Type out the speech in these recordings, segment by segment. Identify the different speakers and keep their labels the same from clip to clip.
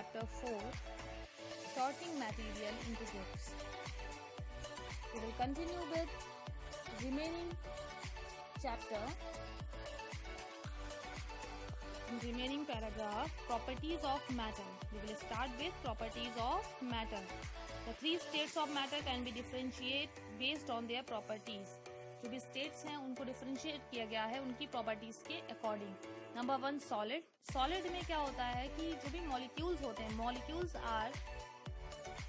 Speaker 1: chapter 4, sorting material into groups. We will continue with remaining chapter, remaining paragraph, properties of matter. We will start with properties of matter. The three states of matter can be differentiated based on their properties. जो भी states हैं उनको differentiate किया गया है उनकी properties के according. Number 1, solid. Solid में क्या होता है कि जो भी मॉलिक्यूल्स होते हैं, मॉलिक्यूल्स आर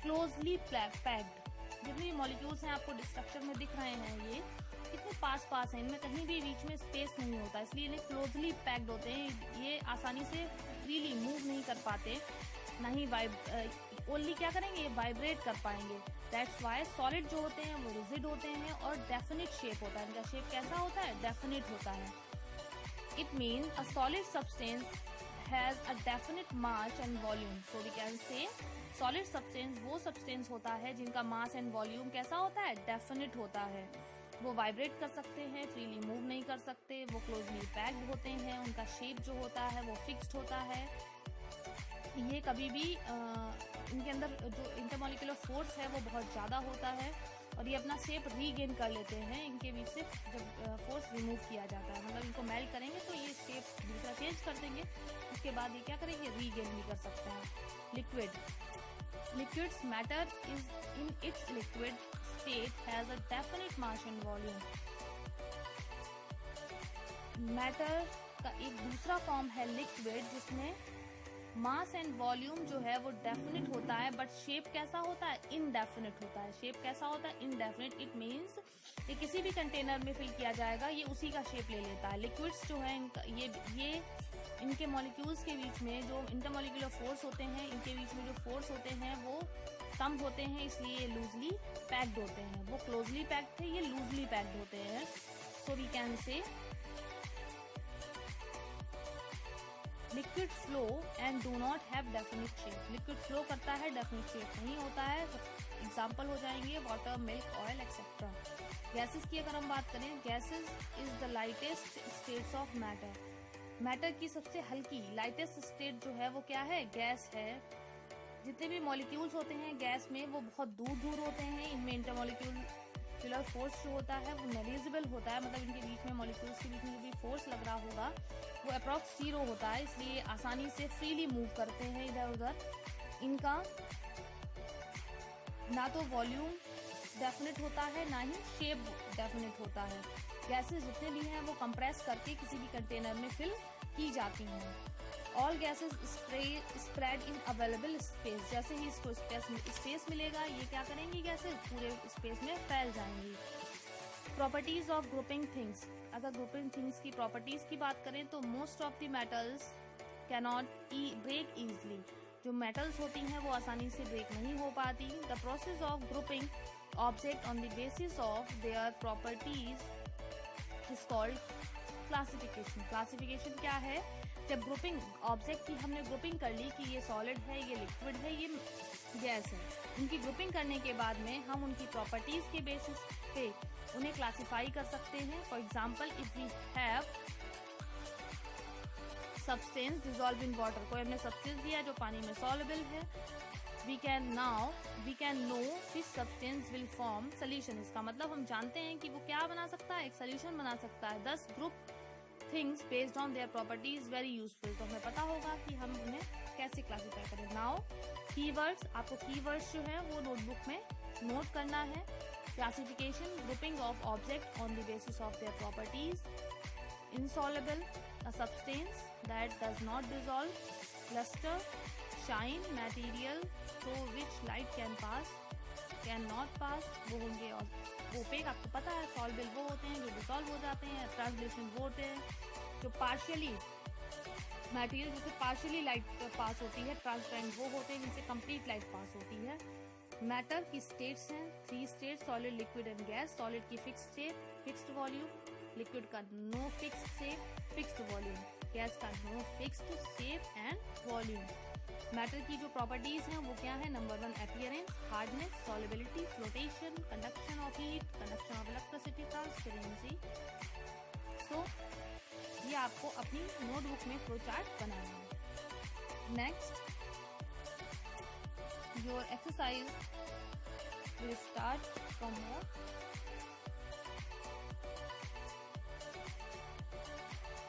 Speaker 1: क्लोजली पैक्ड. जितने भी मॉलिक्यूल्स हैं आपको स्ट्रक्चर में दिख रहे हैं, ये कितने पास पास हैं, इनमें कहीं भी बीच में स्पेस नहीं होता, इसलिए इन्हें क्लोजली पैक्ड होते हैं. ये आसानी से फ्रीली मूव नहीं कर पाते, ना ही ओनली क्या करेंगे, ये वाइब्रेट कर पाएंगे. दैट्स वाई सॉलिड जो होते हैं वो रिजिड होते हैं और डेफिनिट शेप होता है. इनका शेप कैसा होता है, डेफिनिट होता है. It means a solid substance has a definite mass and volume. So we can say solid substance वो सब्सटेंस होता है जिनका मास एंड वॉल्यूम कैसा होता है, डेफिनिट होता है. वो वाइब्रेट कर सकते हैं, फ्रीली मूव नहीं कर सकते, वो क्लोजली पैक्ड होते हैं, उनका शेप जो होता है वो फिक्स्ड होता है. ये कभी भी इनके अंदर जो इंटरमॉलिक्यूलर फोर्स है वो बहुत ज्यादा होता है और ये अपना शेप रीगेन कर लेते हैं इनके बीच से जब फोर्स रिमूव किया जाता है. मतलब इनको मेल्ट करेंगे तो ये शेप दूसरा चेंज कर देंगे, उसके बाद ये क्या करेंगे, रीगेन भी कर सकते हैं. Liquid. Liquids matter is in its liquid state has a definite mass and volume. Matter का एक दूसरा फॉर्म है लिक्विड, जिसमें मास एंड वॉल्यूम जो है वो डेफिनिट होता है, बट शेप कैसा होता है, इनडेफिनिट होता है. शेप कैसा होता है, इनडेफिनिट. इट मीन्स ये किसी भी कंटेनर में फिल किया जाएगा, ये उसी का शेप ले लेता है. लिक्विड्स जो है ये इनके मॉलिक्यूल्स के बीच में जो इंटरमॉलिक्यूलर फोर्स होते हैं, इनके बीच में जो फोर्स होते हैं वो कम होते हैं, इसलिए ये लूजली पैक्ड होते हैं. वो क्लोजली पैक्ड थे, ये लूजली पैक्ड होते हैं. So we can say liquid flow and do not have definite shape. Liquid flow करता है, डेफिनिट शेप नहीं होता है. एग्जाम्पल हो जाएंगे water, milk, oil etcetera. Gases की अगर हम बात करें, gases is the lightest states of matter. Matter की सबसे हल्की लाइटेस्ट स्टेट जो है वो क्या है, गैस है. जितने भी मॉलिक्यूल्स होते हैं गैस में वो बहुत दूर दूर होते हैं. इनमें इंटरमॉलिक्यूलर फोर्स जो होता है वो नेग्लिजिबल होता है. मतलब इनके बीच में मॉलिक्यूल्स के बीच में जो भी फोर्स लग रहा होगा वो अप्रॉक्स 0 होता है, इसलिए आसानी से फ्रीली मूव करते हैं इधर उधर. इनका ना तो वॉल्यूम डेफिनेट होता है, ना ही शेप डेफिनेट होता है. गैसेस जितने भी हैं वो कंप्रेस करके किसी भी कंटेनर में फिल की जाती हैं. All gases spread in available space. जैसे ही इसको स्पेस मिलेगा ये क्या करेंगी, गैसेस पूरे स्पेस में फैल जाएंगी. Properties of grouping things. अगर ग्रुपिंग थिंग्स की प्रॉपर्टीज की बात करें तो most of the metals cannot break easily. जो मेटल्स होती हैं वो आसानी से ब्रेक नहीं हो पाती. The process of grouping object on the basis of their properties is called classification. Classification क्या है, जब ग्रुपिंग ऑब्जेक्ट की हमने ग्रुपिंग कर ली कि ये सॉलिड है, ये लिक्विड है, ये गैस है. उनकी ग्रुपिंग करने के बाद में हम उनकी प्रॉपर्टीज के बेसिस पे उन्हें क्लासिफाई कर सकते हैं. For example, if we have substance dissolve in water, कोई हमने सब्सटेंस दिया जो पानी में सॉल्युबल है, we can know this substance will form solution. इसका मतलब हम जानते हैं कि वो क्या बना सकता है, एक सोल्यूशन बना सकता है. दस group things based on their properties very useful. तो हमें पता होगा कि हम उन्हें कैसे क्लासिफाई करें. Now keywords. आपको कीवर्ड्स जो है वो नोटबुक में नोट करना है. Classification, grouping of object on the basis of their properties. Insoluble, a substance that does not dissolve. Luster, shine, material through which light can pass, cannot pass. वो होंगे. और opaque आपको पता है, soluble वो होते हैं जो डिसॉल्व हो जाते हैं. Translucent वो होते हैं जो पार्शियली मटेरियल जिससे पार्शियली लाइट पास होती है. ट्रांसपेरेंट वो होते हैं जिनसे कंप्लीट लाइट पास होती है. मैटर की स्टेट्स हैं 3 states, solid, liquid and gas. Solid की fixed shape, fixed volume. Liquid का no fixed shape, fixed volume. Gas का no fixed shape and volume. Matter की जो प्रॉपर्टीज हैं वो क्या है, number 1 appearance, hardness, solubility, flotation, conduction of heat, conduction of electricity, transparency. तो ये आपको अपनी नोटबुक में फ्लो चार्ट बनाना है. Next your exercise will start from here.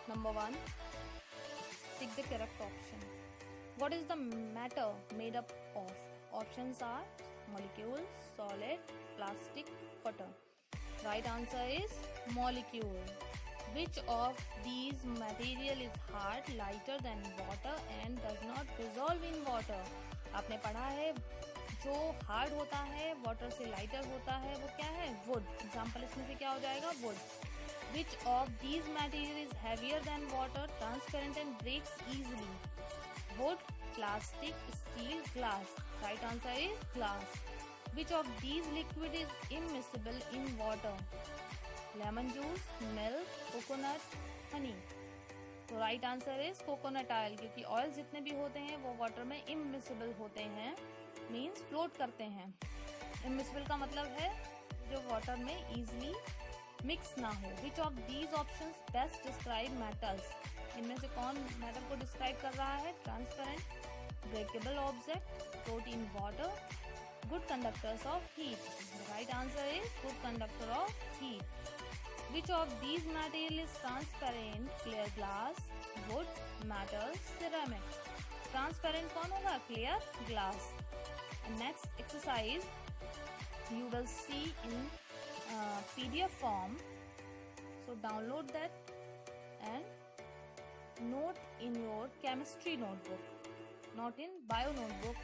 Speaker 1: Number 1, tick the correct option. What is the matter made up of? Options are molecule, solid, plastic, water. Right answer is molecule. Which of these material is hard, lighter than water and does not dissolve in water? आपने पढ़ा है जो hard होता है, water से lighter होता है, वो क्या है? वुड. एग्जाम्पल इसमें से क्या हो जाएगा? Would. Which of these material is heavier than water, transparent and breaks easily? Wood, plastic, steel, glass. Right answer is glass. Which of these liquid is immiscible in water? Lemon juice, milk, coconut, honey. तो right answer is coconut oil, क्योंकि oil जितने भी होते हैं वो water में immiscible होते हैं, मींस फ्लोट करते हैं. इमिसिबल का मतलब है जो वाटर में इजीली मिक्स ना हो. Which of these options best describe metals? इनमें से कौन मेटल को डिस्क्राइब कर रहा है? Transparent, breakable object, float in water, good conductors of heat. Right answer is good conductor of heat. Which of these material is transparent? Clear glass, wood, metal, ceramic. Transparent कौन होगा? Clear glass. And next exercise you will see in PDF form. So download that and note in your chemistry notebook, not in bio notebook.